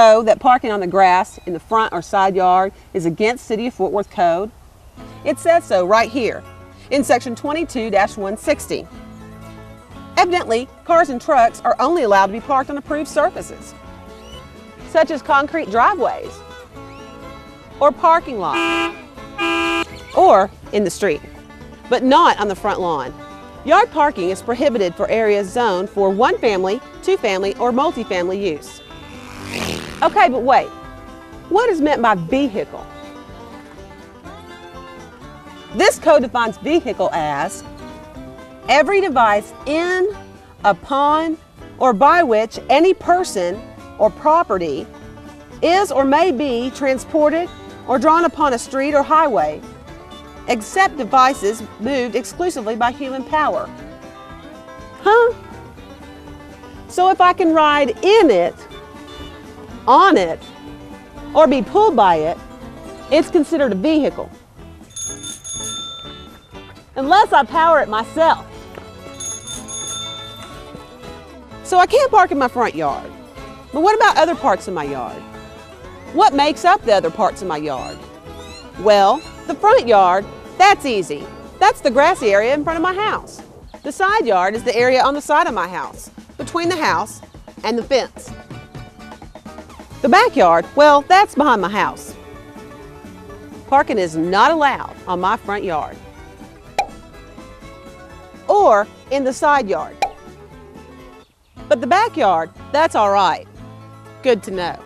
know that parking on the grass in the front or side yard is against City of Fort Worth code? It says so right here in section 22-160. Evidently, cars and trucks are only allowed to be parked on approved surfaces, such as concrete driveways or parking lots or in the street, but not on the front lawn. Yard parking is prohibited for areas zoned for one family, two family, or multifamily use. Okay, but wait, what is meant by vehicle? This code defines vehicle as every device in, upon, or by which any person or property is or may be transported or drawn upon a street or highway, except devices moved exclusively by human power. Huh? So if I can ride in it, on it, or be pulled by it, it's considered a vehicle. Unless I power it myself. So I can't park in my front yard. But what about other parts of my yard? What makes up the other parts of my yard? Well, the front yard, that's easy. That's the grassy area in front of my house. The side yard is the area on the side of my house, between the house and the fence. The backyard, well, that's behind my house. Parking is not allowed on my front yard or in the side yard. But the backyard, that's all right. Good to know.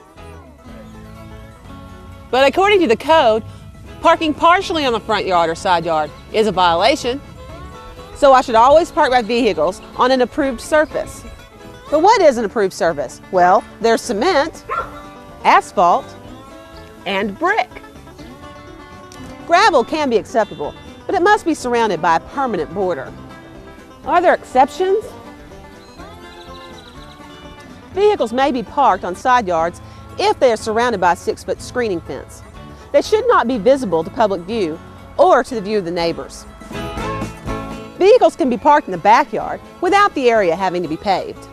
But according to the code, parking partially on the front yard or side yard is a violation. So I should always park my vehicles on an approved surface. But what is an approved surface? Well, there's cement, asphalt, and brick. Gravel can be acceptable, but it must be surrounded by a permanent border. Are there exceptions? Vehicles may be parked on side yards if they are surrounded by a 6-foot screening fence. They should not be visible to public view or to the view of the neighbors. Vehicles can be parked in the backyard without the area having to be paved.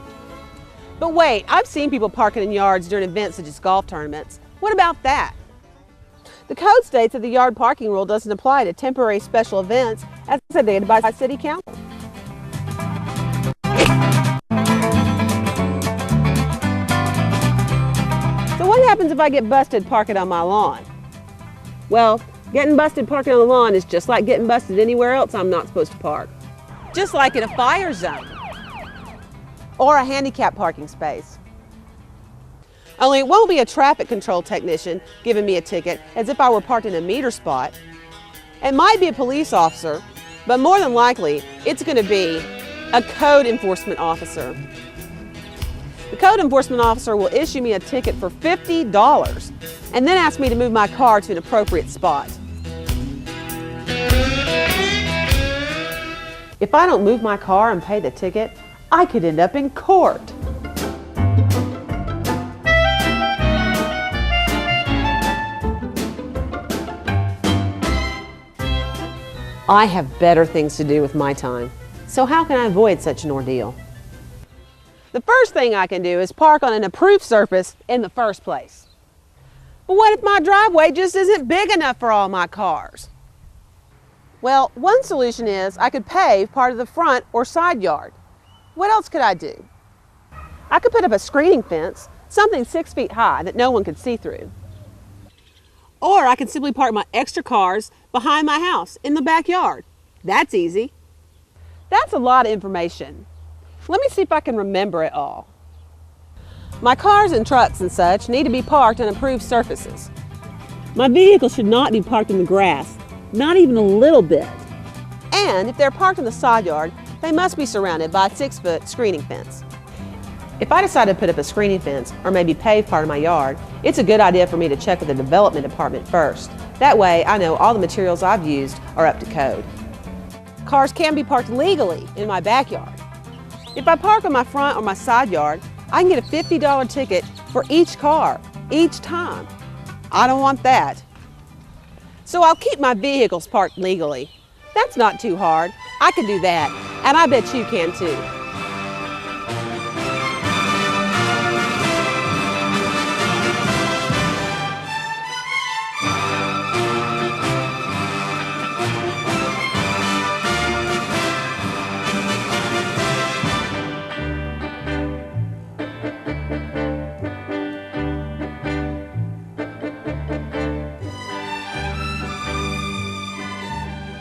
But wait, I've seen people parking in yards during events such as golf tournaments. What about that? The code states that the yard parking rule doesn't apply to temporary special events as mandated by City Council. So what happens if I get busted parking on my lawn? Well, getting busted parking on the lawn is just like getting busted anywhere else I'm not supposed to park. Just like in a fire zone or a handicap parking space. Only it won't be a traffic control technician giving me a ticket as if I were parked in a meter spot. It might be a police officer, but more than likely, it's going to be a code enforcement officer. The code enforcement officer will issue me a ticket for $50 and then ask me to move my car to an appropriate spot. If I don't move my car and pay the ticket, I could end up in court. I have better things to do with my time, so how can I avoid such an ordeal? The first thing I can do is park on an approved surface in the first place. But what if my driveway just isn't big enough for all my cars? Well, one solution is I could pave part of the front or side yard. What else could I do? I could put up a screening fence, something 6 feet high that no one could see through. Or I could simply park my extra cars behind my house in the backyard. That's easy. That's a lot of information. Let me see if I can remember it all. My cars and trucks and such need to be parked on approved surfaces. My vehicle should not be parked in the grass, not even a little bit. And if they're parked in the side yard, they must be surrounded by a 6-foot screening fence. If I decide to put up a screening fence or maybe pave part of my yard, it's a good idea for me to check with the development department first. That way I know all the materials I've used are up to code. Cars can be parked legally in my backyard. If I park on my front or my side yard, I can get a $50 ticket for each car, each time. I don't want that. So I'll keep my vehicles parked legally. That's not too hard. I can do that, and I bet you can too.